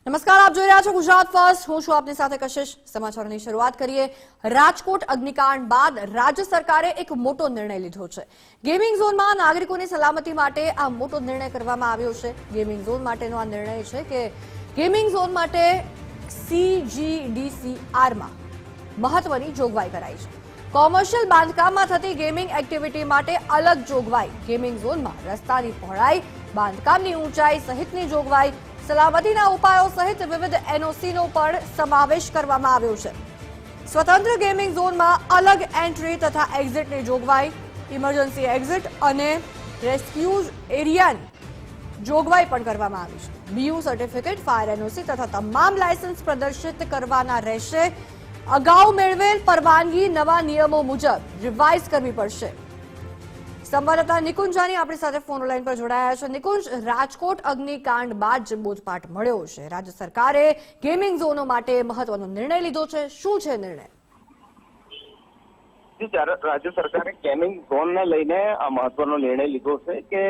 નમસ્કાર, આપ જોઈ રહ્યા છો ગુજરાત ફર્સ્ટ. હું છું આપની સાથે કશિશ. સમાચારોની શરૂઆત કરીએ. રાજકોટ અગ્નિકાંડ બાદ રાજ્ય સરકારે એક મોટો નિર્ણય લીધો છે. ગેમિંગ ઝોનમાં નાગરિકોની સલામતી માટે આ મોટો નિર્ણય કરવામાં આવ્યો છે. ગેમિંગ ઝોન માટેનો આ નિર્ણય છે કે ગેમિંગ ઝોન માટે CGDCRમાં મહત્વની જોગવાઈ કરાઈ છે. કોમર્શિયલ બાંધકામમાં થતી ગેમિંગ એક્ટિવિટી માટે અલગ જોગવાઈ. ગેમિંગ ઝોનમાં રસ્તાની પહોળાઈ, બાંધકામની ઊંચાઈ સહિતની જોગવાઈ, સલામતીના ઉપાયો સહિત વિવિધ NOCનો પણ સમાવેશ કરવામાં આવ્યો છે. સ્વતંત્ર ગેમિંગ ઝોનમાં અલગ એન્ટ્રી તથા એક્ઝિટની જોગવાઈ, ઇમરજન્સી એક્ઝિટ અને રેસ્ક્યુ એરિયાની જોગવાઈ પણ કરવામાં આવી છે. BU સર્ટિફિકેટ, ફાયર NOC તથા તમામ લાયસન્સ પ્રદર્શિત કરવાના રહેશે. અગાઉ મેળવેલ પરવાનગી નવા નિયમો મુજબ રિવાઇઝ કરવી પડશે. સંવાદદાતા નિકુંજ જાની આપણી સાથે ફોન લાઈન પર જોડાયા છે. નિકુંજ, રાજકોટ અગ્નિકાંડ બાદ જે બોધપાઠ મળ્યો છે, રાજ્ય સરકારે ગેમિંગ ઝોનો માટે મહત્વનો નિર્ણય લીધો છે. શું છે નિર્ણય? રાજ્ય સરકારે ગેમિંગ ઝોનને લઈને આ મહત્વનો નિર્ણય લીધો છે કે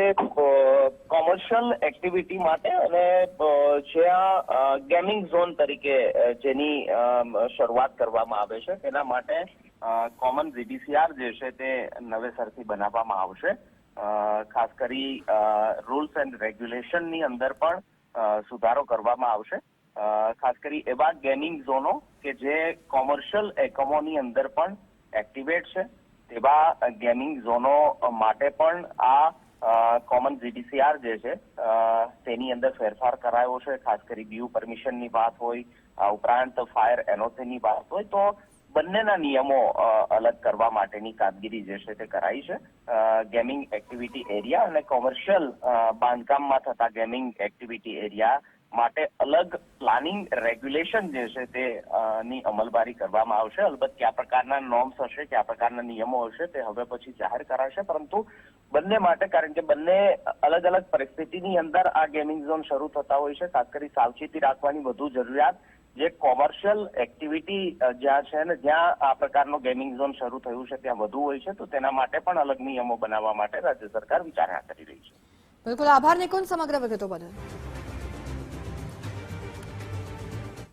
કોમર્શિયલ એક્ટિવિટી માટે અને જ્યાં ગેમિંગ ઝોન તરીકે જેની શરૂઆત કરવામાં આવે છે તેના માટે કોમન GDCR જે છે તે નવેસરથી બનાવવામાં આવશે. ખાસ કરી રૂલ્સ એન્ડ રેગ્યુલેશનની અંદર પણ સુધારો કરવામાં આવશે. ખાસ કરી એવા ગેમિંગ ઝોનો કે જે કોમર્શિયલ એકમોની અંદર પણ એક્ટિવેટ છે તેવા ગેમિંગ ઝોનો માટે પણ આ કોમન GDCR જે છે તેની અંદર ફેરફાર કરાયો છે. ખાસ કરી BU પરમિશનની વાત હોય, આ ઉપરાંત ફાયર NOCની વાત હોય, તો બંનેના નિયમો અલગ કરવા માટેની કામગીરી જે છે તે કરાઈ છે. ગેમિંગ એક્ટિવિટી એરિયા અને કોમર્શિયલ બાંધકામમાં થતા ગેમિંગ એક્ટિવિટી એરિયા માટે અલગ પ્લાનિંગ રેગ્યુલેશન જે છે તે ની અમલવારી કરવામાં આવશે. અલબત્ત કયા પ્રકારના નોર્મ્સ હશે, કયા પ્રકારના નિયમો હશે તે હવે પછી જાહેર કરાશે, પરંતુ બંને માટે, કારણ કે બંને અલગ અલગ પરિસ્થિતિની અંદર આ ગેમિંગ ઝોન શરૂ થતા હોય છે. ખાસ કરી સાવચેતી રાખવાની વધુ જરૂરિયાત જે કોમર્શિયલ એક્ટિવિટી જ્યાં છે ને જ્યાં આ પ્રકારનો ગેમિંગ ઝોન શરૂ થયું છે ત્યાં વધુ હોય છે, તો તેના માટે પણ અલગ નિયમો બનાવવા માટે રાજ્ય સરકાર વિચારણા કરી રહી છે. બિલકુલ, આભાર નિકુંજ સમગ્ર વિગતો બદલ.